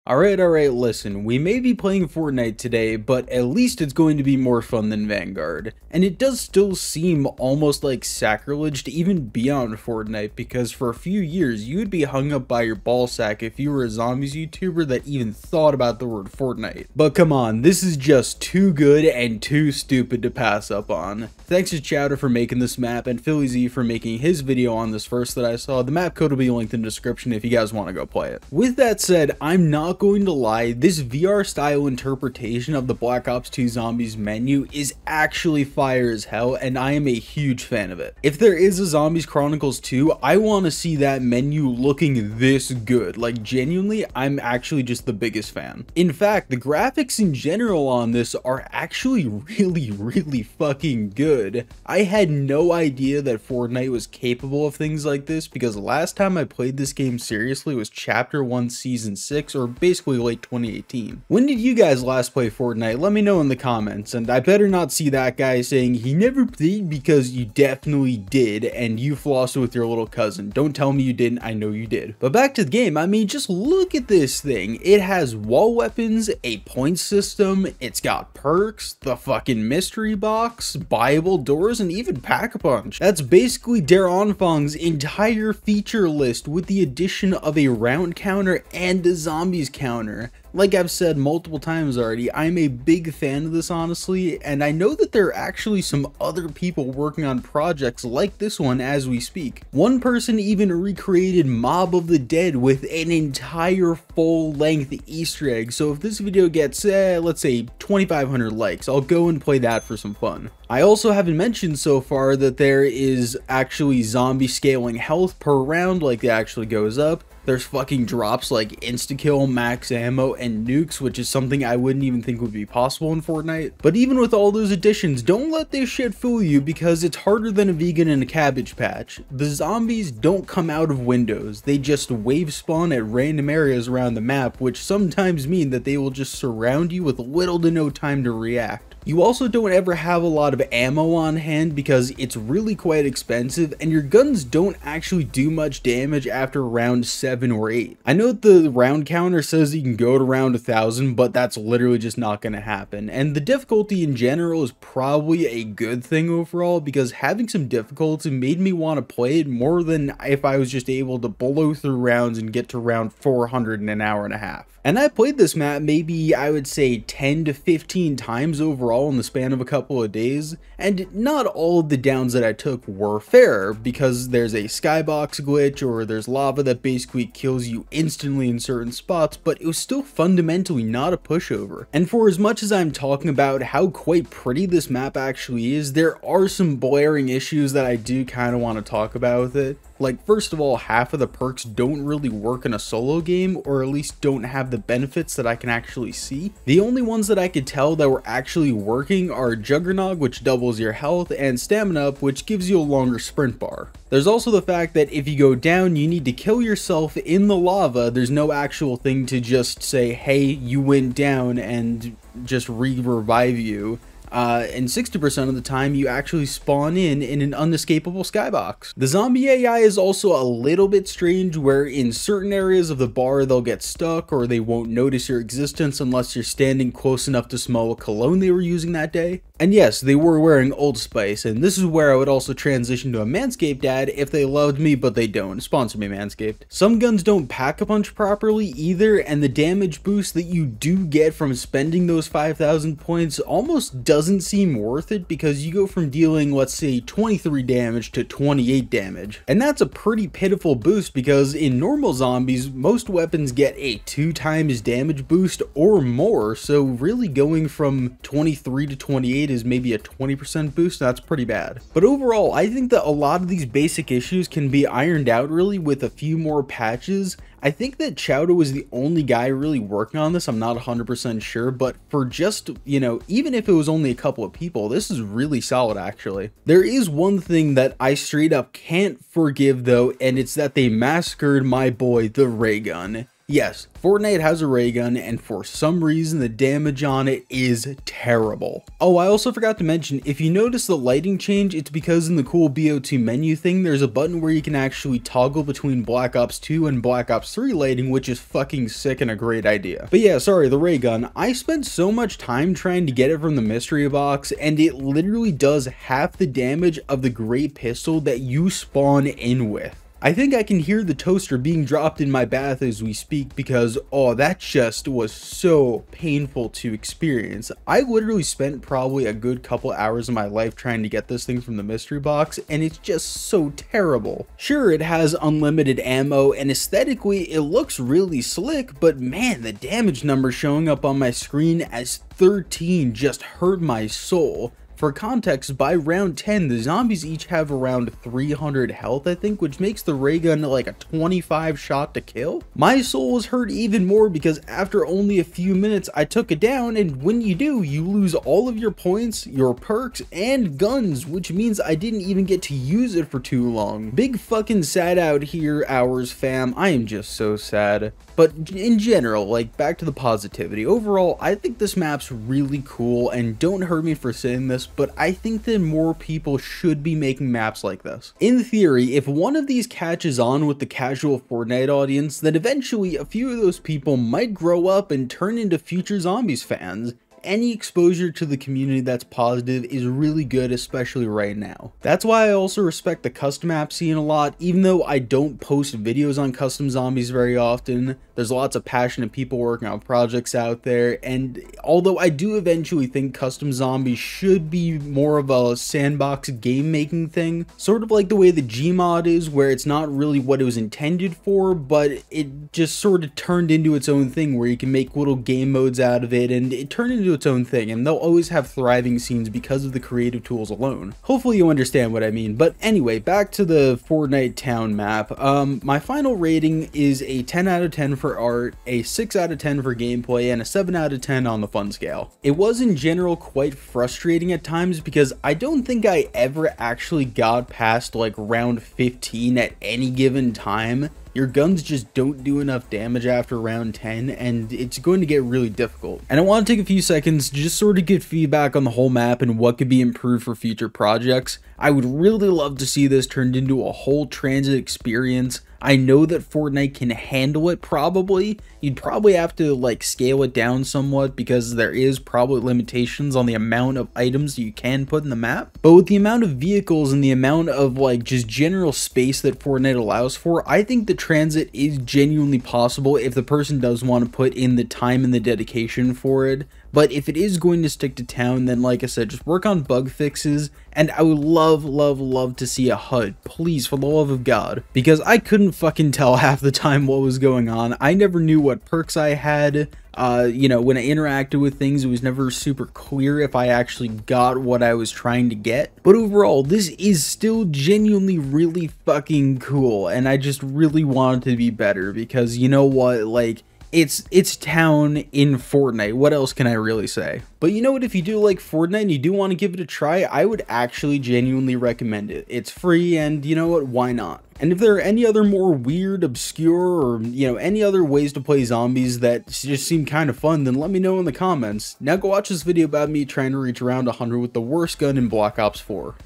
Alright, listen, we may be playing Fortnite today, but at least it's going to be more fun than Vanguard. And it does still seem almost like sacrilege to even be on Fortnite, because for a few years you would be hung up by your ballsack if you were a zombies YouTuber that even thought about the word Fortnite. But come on, this is just too good and too stupid to pass up on. Thanks to Chowda for making this map, and PhillyZ for making his video on this first that I saw. The map code will be linked in the description if you guys want to go play it. With that said, I'm not going to lie, this VR style interpretation of the Black Ops 2 Zombies menu is actually fire as hell, and I am a huge fan of it. If there is a Zombies Chronicles 2, I want to see that menu looking this good. Like, genuinely, I'm actually just the biggest fan. In fact, the graphics in general on this are actually really fucking good. I had no idea that Fortnite was capable of things like this, because the last time I played this game seriously was Chapter 1 Season 6, or basically late 2018. When did you guys last play Fortnite? Let me know in the comments, and I better not see that guy saying he never played, because you definitely did, and you flossed with your little cousin. Don't tell me you didn't, I know you did. But back to the game, I mean, just look at this thing. It has wall weapons, a point system, it's got perks, the fucking mystery box, buyable doors, and even pack-a-punch. That's basically Daronfong's entire feature list with the addition of a round counter and a zombies counter. Like I've said multiple times already, I'm a big fan of this, honestly, and I know that there are actually some other people working on projects like this one as we speak. One person even recreated Mob of the Dead with an entire full-length Easter egg, so if this video gets, let's say 2,500 likes, I'll go and play that for some fun. I also haven't mentioned so far that there is actually zombie scaling health per round, like it actually goes up. There's fucking drops like insta-kill, max ammo, and nukes, which is something I wouldn't even think would be possible in Fortnite. But even with all those additions, don't let this shit fool you, because it's harder than a vegan in a cabbage patch. The zombies don't come out of windows, they just wave spawn at random areas around the map, which sometimes mean that they will just surround you with little to no time to react. You also don't ever have a lot of ammo on hand because it's really quite expensive, and your guns don't actually do much damage after round 7 or 8. I know the round counter says you can go to round 1,000, but that's literally just not going to happen. And the difficulty in general is probably a good thing overall, because having some difficulty made me want to play it more than if I was just able to blow through rounds and get to round 400 in an hour and a half. And I played this map maybe, I would say, 10 to 15 times overall in the span of a couple of days, and not all of the downs that I took were fair, because there's a skybox glitch, or there's lava that basically kills you instantly in certain spots, but it was still fundamentally not a pushover. And for as much as I'm talking about how quite pretty this map actually is, there are some blaring issues that I do kind of want to talk about with it. Like, first of all, half of the perks don't really work in a solo game, or at least don't have the benefits that I can actually see. The only ones that I could tell that were actually working are Juggernog, which doubles your health, and Stamina Up, which gives you a longer sprint bar. There's also the fact that if you go down, you need to kill yourself in the lava. There's no actual thing to just say, hey, you went down, and just revive you. And 60% of the time you actually spawn in an unescapable skybox. The zombie AI is also a little bit strange, where in certain areas of the bar they'll get stuck, or they won't notice your existence unless you're standing close enough to smell a cologne they were using that day. And yes, they were wearing Old Spice, and this is where I would also transition to a Manscaped ad if they loved me, but they don't. Sponsor me, Manscaped. Some guns don't pack-a-punch properly either, and the damage boost that you do get from spending those 5,000 points almost doesn't seem worth it, because you go from dealing, let's say, 23 damage to 28 damage. And that's a pretty pitiful boost, because in normal zombies, most weapons get a 2 times damage boost or more, so really going from 23 to 28 is maybe a 20% boost. That's pretty bad. But overall, I think that a lot of these basic issues can be ironed out really with a few more patches. I think that Chowda was the only guy really working on this. I'm not 100% sure, but for just, you know, even if it was only a couple of people, this is really solid actually. There is one thing that I straight up can't forgive though, and it's that they massacred my boy, the ray gun. Yes, Fortnite has a ray gun, and for some reason the damage on it is terrible. Oh, I also forgot to mention, if you notice the lighting change, it's because in the cool BO2 menu thing, there's a button where you can actually toggle between Black Ops 2 and Black Ops 3 lighting, which is fucking sick and a great idea. But yeah, sorry, the ray gun. I spent so much time trying to get it from the mystery box, and it literally does half the damage of the great pistol that you spawn in with. I think I can hear the toaster being dropped in my bath as we speak because, oh, that just was so painful to experience. I literally spent probably a good couple hours of my life trying to get this thing from the mystery box, and it's just so terrible. Sure, it has unlimited ammo, and aesthetically, it looks really slick, but man, the damage number showing up on my screen as 13 just hurt my soul. For context, by round 10, the zombies each have around 300 health, I think, which makes the ray gun like a 25 shot to kill. My soul was hurt even more because after only a few minutes, I took it down, and when you do, you lose all of your points, your perks, and guns, which means I didn't even get to use it for too long. Big fucking sad out here, hours fam. I am just so sad. But in general, like, back to the positivity. Overall, I think this map's really cool, and don't hurt me for saying this, but I think that more people should be making maps like this. In theory, if one of these catches on with the casual Fortnite audience, then eventually a few of those people might grow up and turn into future Zombies fans. Any exposure to the community that's positive is really good, especially right now. That's why I also respect the custom map scene a lot, even though I don't post videos on custom zombies very often. There's lots of passionate people working on projects out there, and although I do eventually think custom zombies should be more of a sandbox game making thing, sort of like the way the Gmod is, where it's not really what it was intended for, but it just sort of turned into its own thing where you can make little game modes out of it, and it turned into its own thing, and they'll always have thriving scenes because of the creative tools alone. Hopefully you understand what I mean. But anyway, back to the Fortnite town map. My final rating is a 10 out of 10 for art, a 6 out of 10 for gameplay, and a 7 out of 10 on the fun scale. It was in general quite frustrating at times because I don't think I ever actually got past like round 15 at any given time. Your guns just don't do enough damage after round 10, and it's going to get really difficult. And I want to take a few seconds to just sort of get feedback on the whole map and what could be improved for future projects. I would really love to see this turned into a whole transit experience. I know that Fortnite can handle it probably. You'd probably have to like scale it down somewhat because there is probably limitations on the amount of items you can put in the map. But with the amount of vehicles and the amount of like just general space that Fortnite allows for, I think the transit is genuinely possible if the person does want to put in the time and the dedication for it. But if it is going to stick to town, then like I said, just work on bug fixes, and I would love to see a HUD, please, for the love of God, because I couldn't fucking tell half the time what was going on. I never knew what perks I had. You know, when I interacted with things, it was never super clear if I actually got what I was trying to get. But overall, this is still genuinely really fucking cool, and I just really want it to be better because, you know what, like, it's town in Fortnite. What else can I really say? But you know what, if you do like Fortnite and you do want to give it a try, I would actually genuinely recommend it. It's free, and you know what, why not? And if there are any other more weird, obscure, or, you know, any other ways to play zombies that just seem kind of fun, then let me know in the comments. Now go watch this video about me trying to reach around 100 with the worst gun in Black Ops 4.